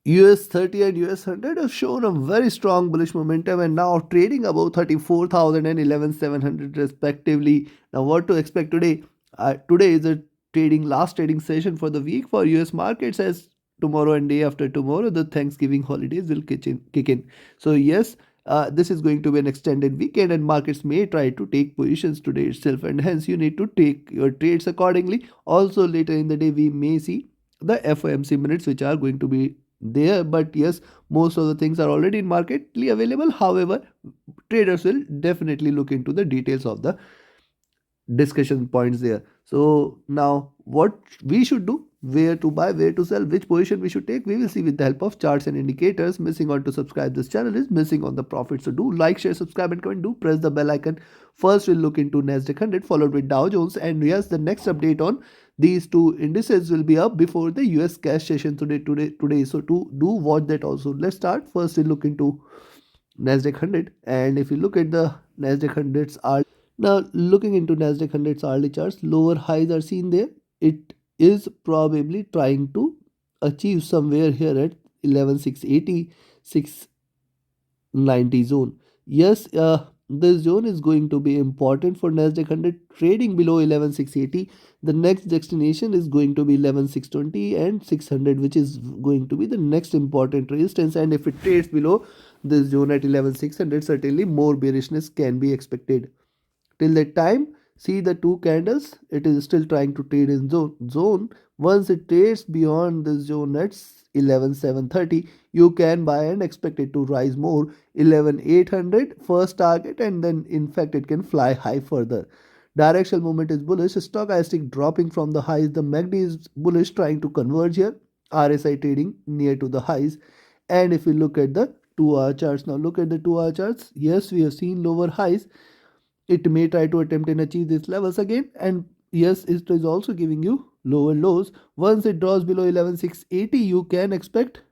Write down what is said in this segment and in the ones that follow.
US30 and US100 have shown a very strong bullish momentum and now trading above 34,000 and 11,700 respectively. Now, what to expect today? Today is a last trading session for the week for US markets, as tomorrow and day after tomorrow the Thanksgiving holidays will kick in. So yes, this is going to be an extended weekend and markets may try to take positions today itself, and hence you need to take your trades accordingly. Also, later in the day we may see the FOMC minutes which are going to be there, but yes, most of the things are already in marketly available. However, traders will definitely look into the details of the discussion points there. So now what we should do, where to buy, where to sell, which position we should take, we will see with the help of charts and indicators. Missing on to subscribe this channel is missing on the profit. So do like, share, subscribe and comment. Do press the bell icon. First we'll look into NASDAQ 100 followed with Dow Jones, and yes, the next update on these two indices will be up before the US cash session today. So to do watch that also. Let's start. First we'll look into NASDAQ 100, and if you look at the NASDAQ 100's now, looking into Nasdaq 100's hourly charts, lower highs are seen there. It is probably trying to achieve somewhere here at 11,680, 690 zone. Yes, this zone is going to be important for Nasdaq 100 trading below 11,680. The next destination is going to be 11,620 and 600, which is going to be the next important resistance. And if it trades below this zone at 11,600, certainly more bearishness can be expected. Till that time, see the two candles, it is still trying to trade in zone. Once it trades beyond this zone at 11,730, you can buy and expect it to rise more. 11,800 first target, and then in fact it can fly high further. Directional movement is bullish, stochastic dropping from the highs. The MACD is bullish, trying to converge here. RSI trading near to the highs. And if we look at the 2-hour charts, now look at the 2-hour charts. Yes, we have seen lower highs. It may try to attempt and achieve these levels again, and yes, it is also giving you lower lows. Once it draws below 11,680, you can expect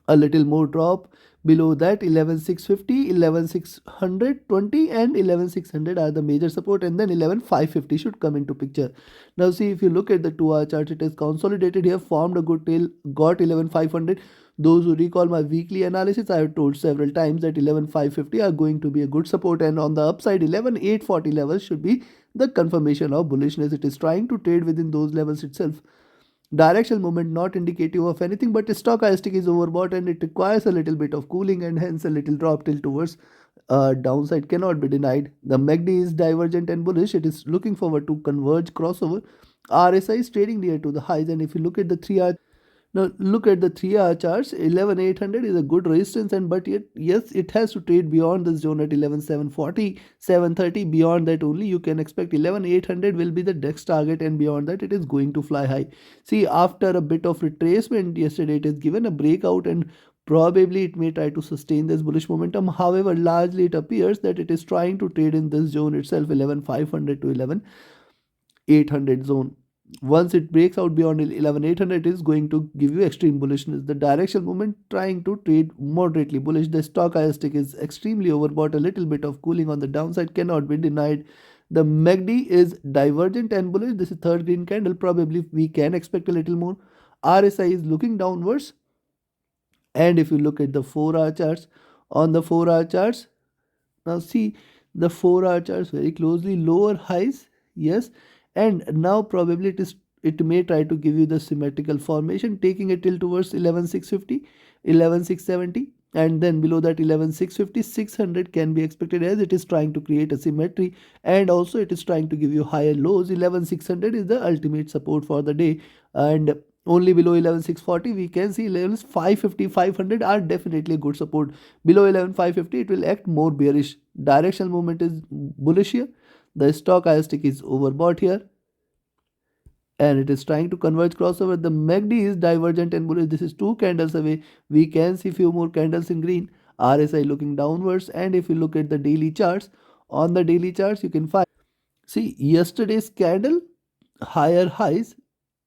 a little more drop. Below that, 11,650, 11,620 and 11,600 are the major support, and then 11,550 should come into picture. Now see, if you look at the 2-hour chart, it is consolidated here, formed a good tail, got 11,500. Those who recall my weekly analysis, I have told several times that 11,550 are going to be a good support, and on the upside 11,840 levels should be the confirmation of bullishness. It is trying to trade within those levels itself. Directional movement not indicative of anything, but stochastic is overbought and it requires a little bit of cooling, and hence a little drop till towards downside cannot be denied. The MACD is divergent and bullish. It is looking forward to converge crossover. RSI is trading near to the highs, and if you look at the 3-hour, now look at the 3-hour charts, 11,800 is a good resistance, and but yet yes, it has to trade beyond this zone at 11,740, 730. Beyond that only you can expect 11,800 will be the next target, and beyond that it is going to fly high. See, after a bit of retracement yesterday, it has given a breakout, and probably it may try to sustain this bullish momentum. However, largely it appears that it is trying to trade in this zone itself, 11,500 to 11,800 zone. Once it breaks out beyond 11,800, it is going to give you extreme bullishness. The directional movement trying to trade moderately bullish. The stochastic is extremely overbought. A little bit of cooling on the downside cannot be denied. The MACD is divergent and bullish. This is third green candle. Probably we can expect a little more. RSI is looking downwards. And if you look at the 4-hour charts, on the 4-hour charts, now see the 4-hour charts very closely, lower highs, yes, and now probably it may try to give you the symmetrical formation, taking it till towards 11,650, 11,670, and then below that 11,650, 600 can be expected, as it is trying to create a symmetry, and also it is trying to give you higher lows. 11,600 is the ultimate support for the day, and only below 11,640 we can see levels 550, 500 are definitely a good support. Below 11,550 it will act more bearish. Directional movement is bullish here. The stochastic is overbought here, and it is trying to converge crossover. The MACD is divergent and bullish. This is 2 candles away. We can see few more candles in green. RSI looking downwards, and if you look at the daily charts, on the daily charts you can find, see, yesterday's candle higher highs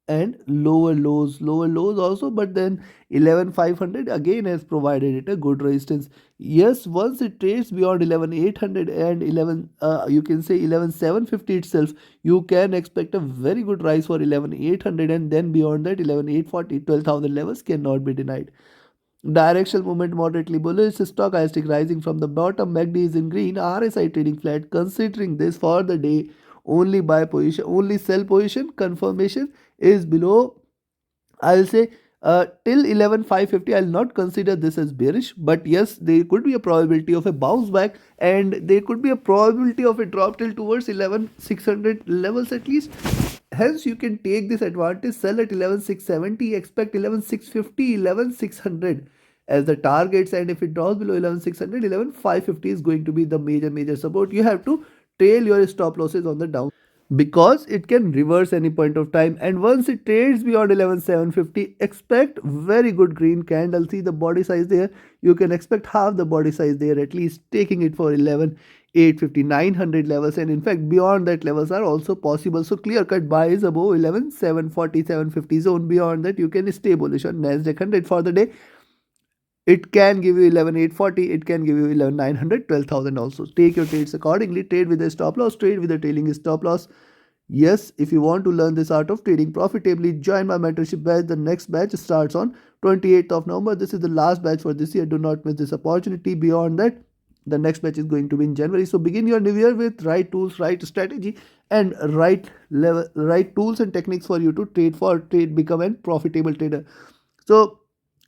and lower lows also, but then 11,500 again has provided it a good resistance. Yes, once it trades beyond 11,800 and 11 you can say 11,750 itself, you can expect a very good rise for 11,800, and then beyond that 11,840 12,000 levels cannot be denied. Directional movement moderately bullish, stochastic rising from the bottom, MACD is in green, RSI trading flat. Considering this for the day, only buy position, only sell position confirmation is below, I'll say till 11,550. I'll not consider this as bearish, but yes, there could be a probability of a bounce back, and there could be a probability of a drop till towards 11,600 levels at least. Hence, you can take this advantage, sell at 11,670, expect 11,650, 11,600 as the targets, and if it drops below 11,600, 11,550 is going to be the major support. You have to trail your stop losses on the down, because it can reverse any point of time, and once it trades beyond 11,750, expect very good green candle. See the body size there, you can expect half the body size there, at least taking it for 11,850 900 levels, and in fact beyond that levels are also possible. So clear cut buys above 11,740 750 zone. Beyond that you can stay bullish on NASDAQ 100 for the day. It can give you 11,840, it can give you 11,900 12,000 also. Take your trades accordingly. Trade with a stop loss, trade with a trailing stop loss. Yes, if you want to learn this art of trading profitably, join my mentorship batch. The next batch starts on 28th of November. This is the last batch for this year. Do not miss this opportunity. Beyond that, the next batch is going to be in January. So begin your new year with right tools, right strategy, and right tools and techniques for you to trade, become a profitable trader. So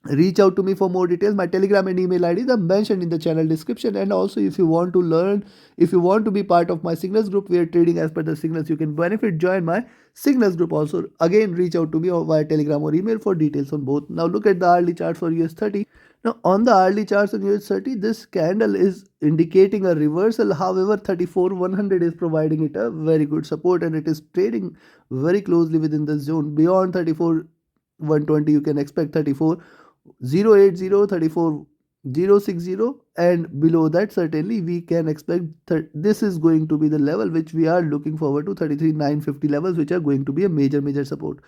reach out to me for more details. My telegram and email IDs are mentioned in the channel description, and also if you want to learn, if you want to be part of my signals group where trading as per the signals you can benefit, join my signals group also. Again, reach out to me via telegram or email for details on both. Now look at the hourly chart for US30. Now on the hourly charts on US30, this candle is indicating a reversal. However, 34,100 is providing it a very good support, and it is trading very closely within the zone. Beyond 34,120 you can expect 34,080, 34,060, and below that certainly we can expect this is going to be the level which we are looking forward to, 33,950 levels, which are going to be a major support.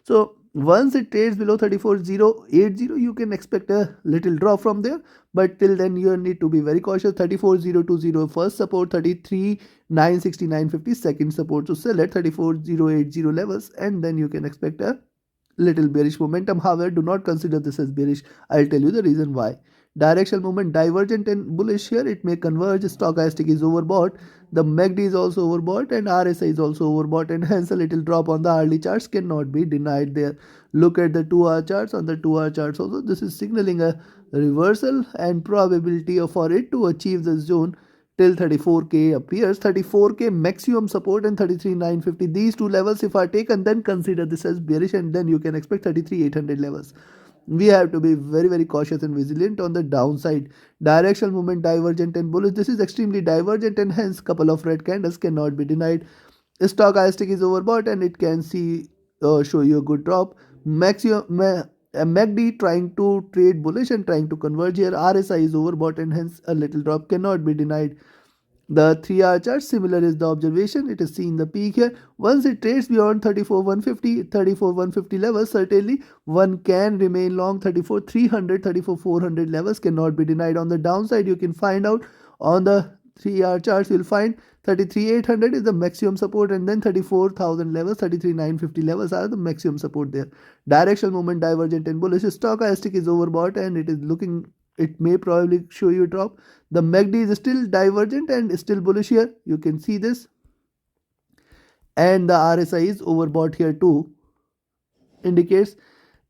So once it trades below 34,080, you can expect a little drop from there, but till then you need to be very cautious. 34,020 first support, 33,960 950 second support. So sell at 34,080 levels, and then you can expect a little bearish momentum. However, do not consider this as bearish. I'll tell you the reason why. Directional movement divergent and bullish here. It may converge. Stochastic is overbought. The MACD is also overbought, and RSI is also overbought, and hence a little drop on the hourly charts cannot be denied there. Look at the 2-hour charts. On the 2-hour charts also, this is signaling a reversal, and probability for it to achieve the zone till 34k appears. 34k maximum support and 33,950, these two levels if are taken, then consider this as bearish, and then you can expect 33,800 levels. We have to be very cautious and vigilant on the downside. Directional movement divergent and bullish. This is extremely divergent, and hence couple of red candles cannot be denied. Stochastic is overbought, and it can show you a good drop. MACD trying to trade bullish and trying to converge here. RSI is overbought, and hence a little drop cannot be denied. The 3-hour chart, similar is the observation. It is seen the peak here. Once it trades beyond 34,150 levels, certainly one can remain long. 34,300, 34,400 levels cannot be denied. On the downside, you can find out on the 3-hour charts, you'll find 33,800 is the maximum support, and then 34,000 levels, 33,950 levels are the maximum support there. Directional movement divergent and bullish. Stochastic is overbought, and it may probably show you a drop. The MACD is still divergent and still bullish here. You can see this. And the RSI is overbought here too. Indicates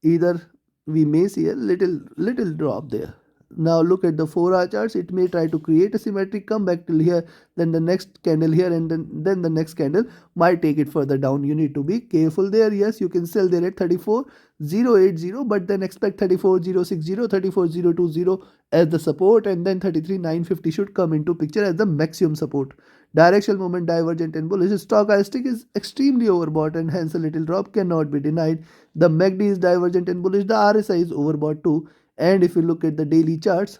either we may see a little drop there. Now look at the 4-hour charts. It may try to create a symmetric comeback till here, then the next candle here, and then the next candle might take it further down. You need to be careful there. Yes, you can sell there at 34,080, but then expect 34,060, 34,020 as the support, and then 33,950 should come into picture as the maximum support. Directional movement divergent and bullish. Stochastic is extremely overbought, and hence a little drop cannot be denied. The MACD is divergent and bullish. The RSI is overbought too. And if you look at the daily charts,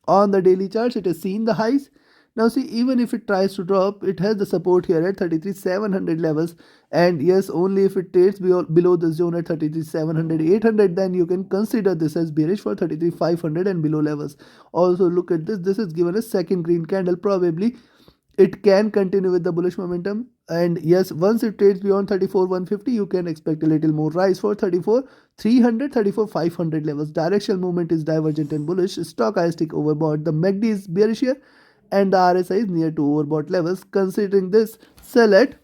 on the daily charts, it has seen the highs. Now see, even if it tries to drop, it has the support here at 33,700 levels, and yes, only if it trades below the zone at 33,700 800, then you can consider this as bearish for 33,500 and below levels. Also look at this is given a second green candle. Probably it can continue with the bullish momentum, and yes, once it trades beyond 34,150, you can expect a little more rise for 34,300 34,500 levels. Directional movement is divergent and bullish. Stochastic overbought. The MACD is bearish here, and the RSI is near to overbought levels. Considering this, sell at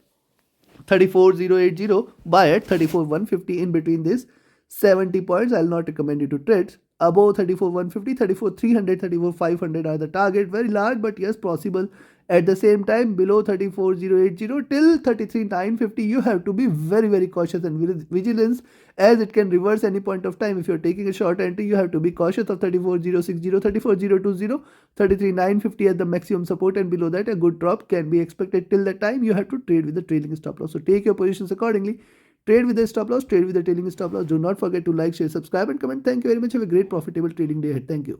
34,080, buy at 34,150. In between this 70 points, I'll not recommend you to trade. Above 34,150, 34,300, 34,500 are the target. Very large, but yes, possible. At the same time, below 34,080 till 33,950, you have to be very, very cautious and vigilant, as it can reverse any point of time. If you're taking a short entry, you have to be cautious of 34,060, 34,020, 33,950 as the maximum support, and below that, a good drop can be expected. Till that time, you have to trade with the trailing stop loss. So take your positions accordingly. Trade with the stop loss, trade with the trailing stop loss. Do not forget to like, share, subscribe, and comment. Thank you very much. Have a great profitable trading day ahead. Thank you.